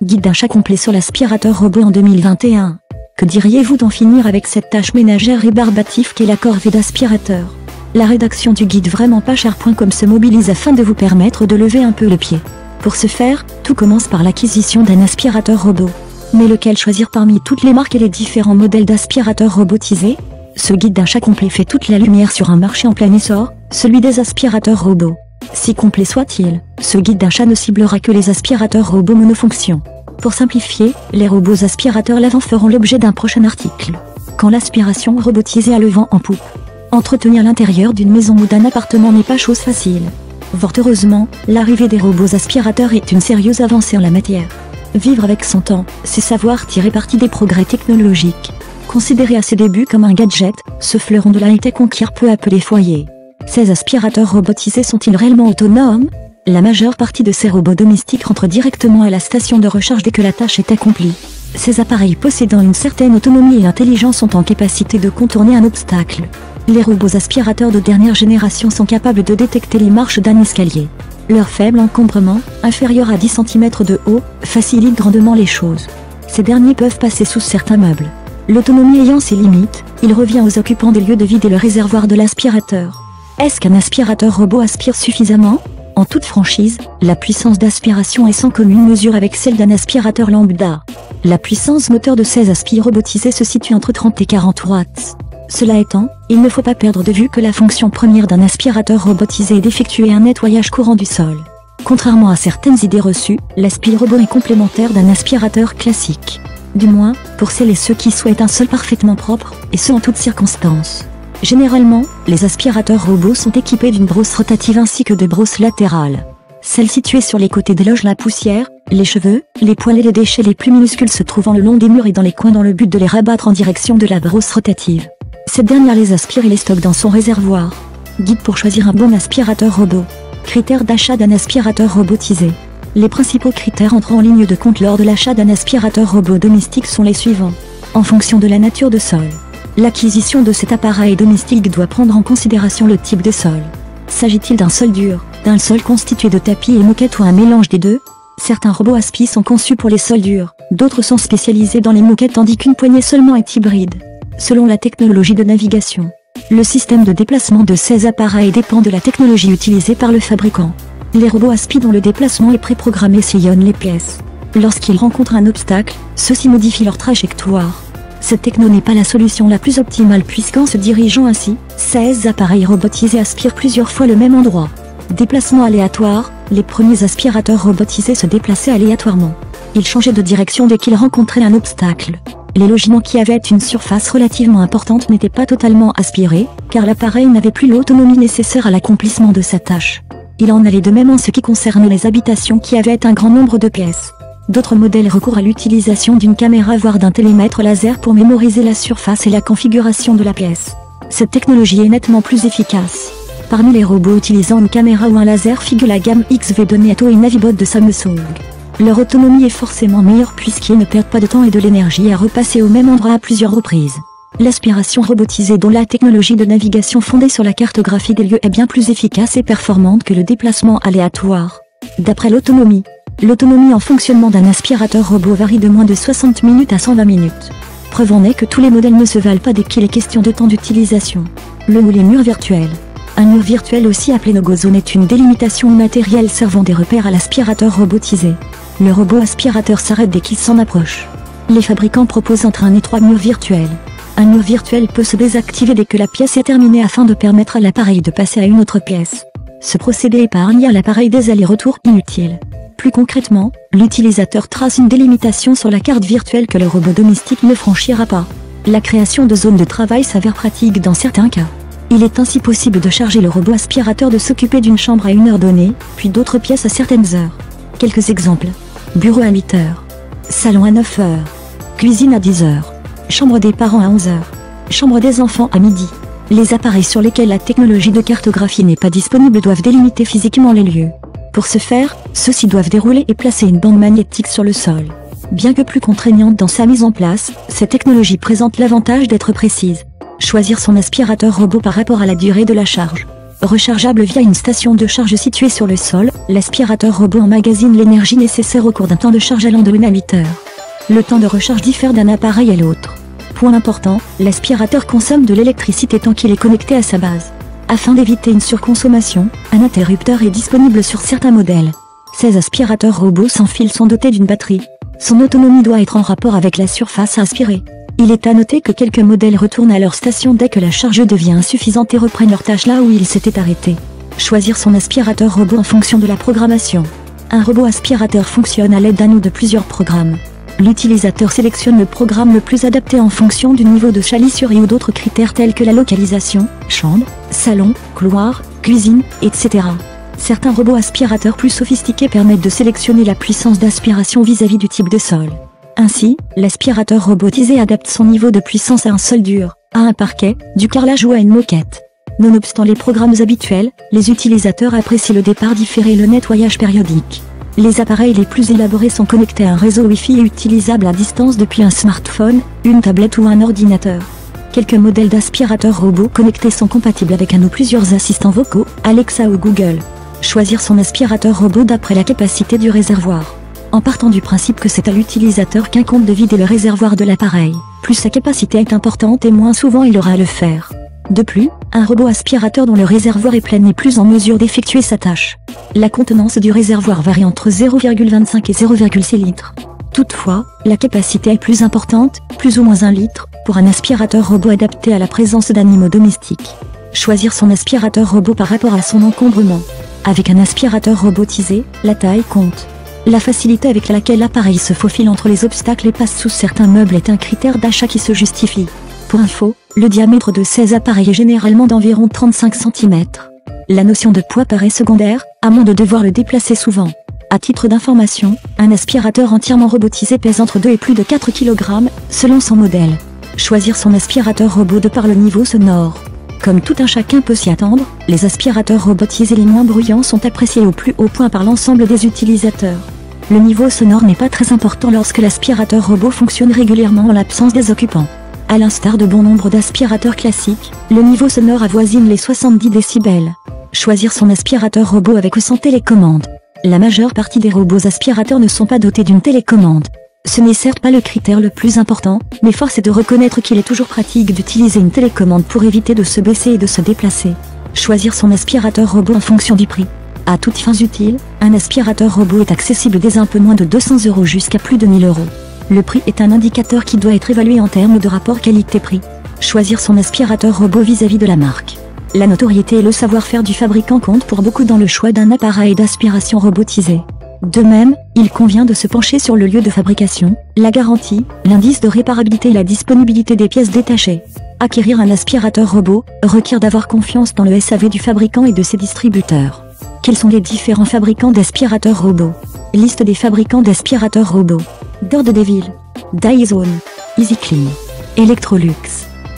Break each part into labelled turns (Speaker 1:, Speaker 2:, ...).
Speaker 1: Guide d'achat complet sur l'aspirateur robot en 2021. Que diriez-vous d'en finir avec cette tâche ménagère rébarbative qu'est la corvée d'aspirateur? La rédaction du guide vraiment pas cher.com se mobilise afin de vous permettre de lever un peu le pied. Pour ce faire, tout commence par l'acquisition d'un aspirateur robot. Mais lequel choisir parmi toutes les marques et les différents modèles d'aspirateurs robotisés? Ce guide d'achat complet fait toute la lumière sur un marché en plein essor, celui des aspirateurs robots. Si complet soit-il, ce guide d'achat ne ciblera que les aspirateurs robots monofonctions. Pour simplifier, les robots aspirateurs lavants feront l'objet d'un prochain article. Quand l'aspiration robotisée a le vent en poupe. Entretenir l'intérieur d'une maison ou d'un appartement n'est pas chose facile. Fort heureusement, l'arrivée des robots aspirateurs est une sérieuse avancée en la matière. Vivre avec son temps, c'est savoir tirer parti des progrès technologiques. Considéré à ses débuts comme un gadget, ce fleuron de la high-tech conquiert peu à peu les foyers. Ces aspirateurs robotisés sont-ils réellement autonomes? La majeure partie de ces robots domestiques rentrent directement à la station de recharge dès que la tâche est accomplie. Ces appareils possédant une certaine autonomie et intelligence sont en capacité de contourner un obstacle. Les robots aspirateurs de dernière génération sont capables de détecter les marches d'un escalier. Leur faible encombrement, inférieur à 10 cm de haut, facilite grandement les choses. Ces derniers peuvent passer sous certains meubles. L'autonomie ayant ses limites, il revient aux occupants des lieux de vider le réservoir de l'aspirateur. Est-ce qu'un aspirateur robot aspire suffisamment? En toute franchise, la puissance d'aspiration est sans commune mesure avec celle d'un aspirateur lambda. La puissance moteur de ces aspis robotisés se situe entre 30 et 40 watts. Cela étant, il ne faut pas perdre de vue que la fonction première d'un aspirateur robotisé est d'effectuer un nettoyage courant du sol. Contrairement à certaines idées reçues, l'aspi robot est complémentaire d'un aspirateur classique. Du moins, pour celles et ceux qui souhaitent un sol parfaitement propre, et ce en toutes circonstances. Généralement, les aspirateurs robots sont équipés d'une brosse rotative ainsi que de brosses latérales. Celles situées sur les côtés délogent la poussière, les cheveux, les poils et les déchets les plus minuscules se trouvant le long des murs et dans les coins dans le but de les rabattre en direction de la brosse rotative. Cette dernière les aspire et les stocke dans son réservoir. Guide pour choisir un bon aspirateur robot. Critères d'achat d'un aspirateur robotisé. Les principaux critères entrant en ligne de compte lors de l'achat d'un aspirateur robot domestique sont les suivants. En fonction de la nature de sol. L'acquisition de cet appareil domestique doit prendre en considération le type de sol. S'agit-il d'un sol dur, d'un sol constitué de tapis et moquettes ou un mélange des deux? Certains robots aspi sont conçus pour les sols durs, d'autres sont spécialisés dans les moquettes tandis qu'une poignée seulement est hybride. Selon la technologie de navigation, le système de déplacement de ces appareils dépend de la technologie utilisée par le fabricant. Les robots aspi dont le déplacement est préprogrammé sillonnent les pièces. Lorsqu'ils rencontrent un obstacle, ceux-ci modifient leur trajectoire. Cette techno n'est pas la solution la plus optimale puisqu'en se dirigeant ainsi, ces appareils robotisés aspirent plusieurs fois le même endroit. Déplacement aléatoire, les premiers aspirateurs robotisés se déplaçaient aléatoirement. Ils changeaient de direction dès qu'ils rencontraient un obstacle. Les logements qui avaient une surface relativement importante n'étaient pas totalement aspirés, car l'appareil n'avait plus l'autonomie nécessaire à l'accomplissement de sa tâche. Il en allait de même en ce qui concerne les habitations qui avaient un grand nombre de pièces. D'autres modèles recourent à l'utilisation d'une caméra voire d'un télémètre laser pour mémoriser la surface et la configuration de la pièce. Cette technologie est nettement plus efficace. Parmi les robots utilisant une caméra ou un laser figure la gamme XV de Neato et Navibot de Samsung. Leur autonomie est forcément meilleure puisqu'ils ne perdent pas de temps et de l'énergie à repasser au même endroit à plusieurs reprises. L'aspiration robotisée dont la technologie de navigation fondée sur la cartographie des lieux est bien plus efficace et performante que le déplacement aléatoire. D'après l'autonomie en fonctionnement d'un aspirateur robot varie de moins de 60 minutes à 120 minutes. Preuve en est que tous les modèles ne se valent pas dès qu'il est question de temps d'utilisation. Le ou les murs virtuels. Un mur virtuel aussi appelé no-go zone est une délimitation matérielle servant des repères à l'aspirateur robotisé. Le robot aspirateur s'arrête dès qu'il s'en approche. Les fabricants proposent entre un et 3 murs virtuels. Un mur virtuel peut se désactiver dès que la pièce est terminée afin de permettre à l'appareil de passer à une autre pièce. Ce procédé épargne à l'appareil des allers-retours inutiles. Plus concrètement, l'utilisateur trace une délimitation sur la carte virtuelle que le robot domestique ne franchira pas. La création de zones de travail s'avère pratique dans certains cas. Il est ainsi possible de charger le robot aspirateur de s'occuper d'une chambre à une heure donnée, puis d'autres pièces à certaines heures. Quelques exemples. Bureau à 8 heures. Salon à 9 heures. Cuisine à 10 heures. Chambre des parents à 11 heures. Chambre des enfants à midi. Les appareils sur lesquels la technologie de cartographie n'est pas disponible doivent délimiter physiquement les lieux. Pour ce faire, ceux-ci doivent dérouler et placer une bande magnétique sur le sol. Bien que plus contraignante dans sa mise en place, cette technologie présente l'avantage d'être précise. Choisir son aspirateur robot par rapport à la durée de la charge. rechargeable via une station de charge située sur le sol. L'aspirateur robot emmagasine l'énergie nécessaire au cours d'un temps de charge allant de 1 à 8 heures. Le temps de recharge diffère d'un appareil à l'autre. Point important, l'aspirateur consomme de l'électricité tant qu'il est connecté à sa base. Afin d'éviter une surconsommation, un interrupteur est disponible sur certains modèles. Ces aspirateurs robots sans fil sont dotés d'une batterie. Son autonomie doit être en rapport avec la surface à aspirer. Il est à noter que quelques modèles retournent à leur station dès que la charge devient insuffisante et reprennent leur tâche là où ils s'étaient arrêtés. Choisir son aspirateur robot en fonction de la programmation. Un robot aspirateur fonctionne à l'aide d'un ou de plusieurs programmes. L'utilisateur sélectionne le programme le plus adapté en fonction du niveau de chalisserie ou d'autres critères tels que la localisation, chambre, salon, couloir, cuisine, etc. Certains robots aspirateurs plus sophistiqués permettent de sélectionner la puissance d'aspiration vis-à-vis du type de sol. Ainsi, l'aspirateur robotisé adapte son niveau de puissance à un sol dur, à un parquet, du carrelage ou à une moquette. Nonobstant les programmes habituels, les utilisateurs apprécient le départ différé et le nettoyage périodique. Les appareils les plus élaborés sont connectés à un réseau Wi-Fi et utilisables à distance depuis un smartphone, une tablette ou un ordinateur. Quelques modèles d'aspirateurs robots connectés sont compatibles avec un ou plusieurs assistants vocaux, Alexa ou Google. Choisir son aspirateur robot d'après la capacité du réservoir. En partant du principe que c'est à l'utilisateur qu'incombe de vider le réservoir de l'appareil, plus sa capacité est importante et moins souvent il aura à le faire. De plus, un robot aspirateur dont le réservoir est plein n'est plus en mesure d'effectuer sa tâche. La contenance du réservoir varie entre 0,25 et 0,6 litres. Toutefois, la capacité est plus importante, plus ou moins 1 litre, pour un aspirateur robot adapté à la présence d'animaux domestiques. Choisir son aspirateur robot par rapport à son encombrement. Avec un aspirateur robotisé, la taille compte. La facilité avec laquelle l'appareil se faufile entre les obstacles et passe sous certains meubles est un critère d'achat qui se justifie. Pour info, le diamètre de ces appareils est généralement d'environ 35 cm. La notion de poids paraît secondaire, à moins de devoir le déplacer souvent. À titre d'information, un aspirateur entièrement robotisé pèse entre 2 et plus de 4 kg, selon son modèle. Choisir son aspirateur robot de par le niveau sonore. Comme tout un chacun peut s'y attendre, les aspirateurs robotisés les moins bruyants sont appréciés au plus haut point par l'ensemble des utilisateurs. Le niveau sonore n'est pas très important lorsque l'aspirateur robot fonctionne régulièrement en l'absence des occupants. À l'instar de bon nombre d'aspirateurs classiques, le niveau sonore avoisine les 70 décibels. Choisir son aspirateur robot avec ou sans télécommande. La majeure partie des robots aspirateurs ne sont pas dotés d'une télécommande. Ce n'est certes pas le critère le plus important, mais force est de reconnaître qu'il est toujours pratique d'utiliser une télécommande pour éviter de se baisser et de se déplacer. Choisir son aspirateur robot en fonction du prix. À toutes fins utiles, un aspirateur robot est accessible dès un peu moins de 200 € jusqu'à plus de 1000 €. Le prix est un indicateur qui doit être évalué en termes de rapport qualité-prix. Choisir son aspirateur robot vis-à-vis de la marque. La notoriété et le savoir-faire du fabricant comptent pour beaucoup dans le choix d'un appareil d'aspiration robotisé. De même, il convient de se pencher sur le lieu de fabrication, la garantie, l'indice de réparabilité et la disponibilité des pièces détachées. Acquérir un aspirateur robot requiert d'avoir confiance dans le SAV du fabricant et de ses distributeurs. Quels sont les différents fabricants d'aspirateurs robots? Liste des fabricants d'aspirateurs robots. Bird Devil, Dyson, EasyClean, Electrolux,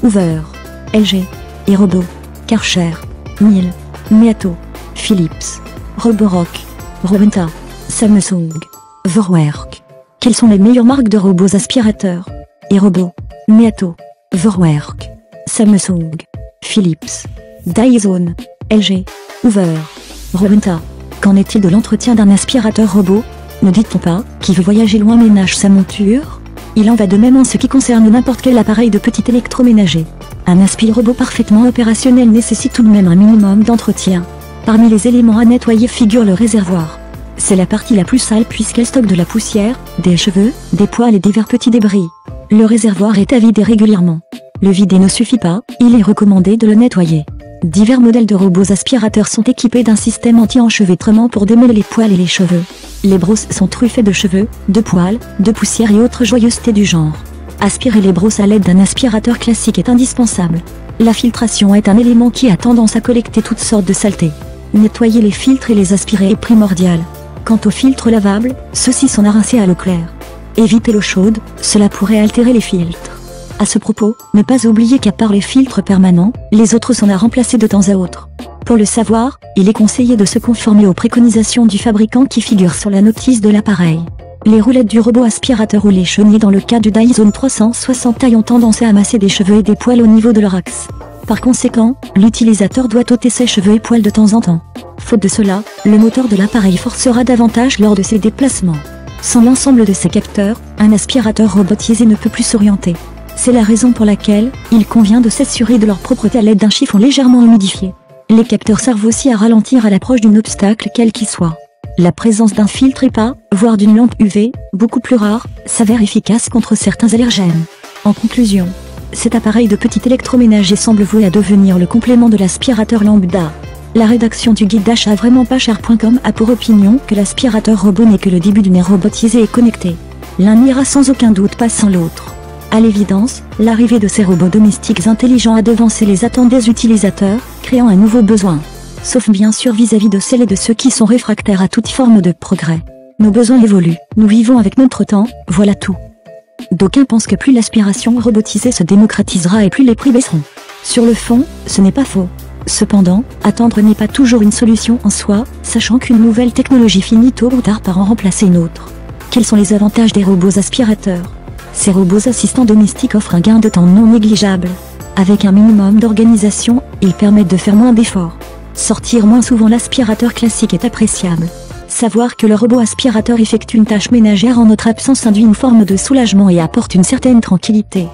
Speaker 1: Hoover, LG, Airobot, Karcher, Miele, Meato, Philips, Roborock, Rowenta, Samsung, Vorwerk. Quelles sont les meilleures marques de robots aspirateurs? Airobot, Meato, Vorwerk, Samsung, Philips, Dyson, LG, Hoover, Rowenta. Qu'en est-il de l'entretien d'un aspirateur robot? Ne dit-on pas, qui veut voyager loin ménage sa monture? Il en va de même en ce qui concerne n'importe quel appareil de petit électroménager. Un aspirobot parfaitement opérationnel nécessite tout de même un minimum d'entretien. Parmi les éléments à nettoyer figure le réservoir. C'est la partie la plus sale puisqu'elle stocke de la poussière, des cheveux, des poils et divers petits débris. Le réservoir est à vider régulièrement. Le vider ne suffit pas, il est recommandé de le nettoyer. Divers modèles de robots aspirateurs sont équipés d'un système anti-enchevêtrement pour démêler les poils et les cheveux. Les brosses sont truffées de cheveux, de poils, de poussière et autres joyeusetés du genre. Aspirer les brosses à l'aide d'un aspirateur classique est indispensable. La filtration est un élément qui a tendance à collecter toutes sortes de saletés. Nettoyer les filtres et les aspirer est primordial. Quant aux filtres lavables, ceux-ci sont à rincer à l'eau claire. Éviter l'eau chaude, cela pourrait altérer les filtres. À ce propos, ne pas oublier qu'à part les filtres permanents, les autres sont à remplacer de temps à autre. Pour le savoir, il est conseillé de se conformer aux préconisations du fabricant qui figurent sur la notice de l'appareil. Les roulettes du robot aspirateur ou les chenilles dans le cas du Dyson 360 taille ont tendance à amasser des cheveux et des poils au niveau de leur axe. Par conséquent, l'utilisateur doit ôter ses cheveux et poils de temps en temps. Faute de cela, le moteur de l'appareil forcera davantage lors de ses déplacements. Sans l'ensemble de ces capteurs, un aspirateur robotisé ne peut plus s'orienter. C'est la raison pour laquelle, il convient de s'assurer de leur propreté à l'aide d'un chiffon légèrement humidifié. Les capteurs servent aussi à ralentir à l'approche d'un obstacle quel qu'il soit. La présence d'un filtre HEPA, voire d'une lampe UV, beaucoup plus rare, s'avère efficace contre certains allergènes. En conclusion, cet appareil de petit électroménager semble voué à devenir le complément de l'aspirateur lambda. La rédaction du guide d'achat VraimantPasCher.com a pour opinion que l'aspirateur robot n'est que le début d'une ère robotisée et connectée. L'un n'ira sans aucun doute pas sans l'autre. À l'évidence, l'arrivée de ces robots domestiques intelligents a devancé les attentes des utilisateurs, créant un nouveau besoin. Sauf bien sûr vis-à-vis de celles et de ceux qui sont réfractaires à toute forme de progrès. Nos besoins évoluent, nous vivons avec notre temps, voilà tout. D'aucuns pensent que plus l'aspiration robotisée se démocratisera et plus les prix baisseront. Sur le fond, ce n'est pas faux. Cependant, attendre n'est pas toujours une solution en soi, sachant qu'une nouvelle technologie finit tôt ou tard par en remplacer une autre. Quels sont les avantages des robots aspirateurs? Ces robots assistants domestiques offrent un gain de temps non négligeable. Avec un minimum d'organisation, ils permettent de faire moins d'efforts. Sortir moins souvent l'aspirateur classique est appréciable. Savoir que le robot aspirateur effectue une tâche ménagère en notre absence induit une forme de soulagement et apporte une certaine tranquillité.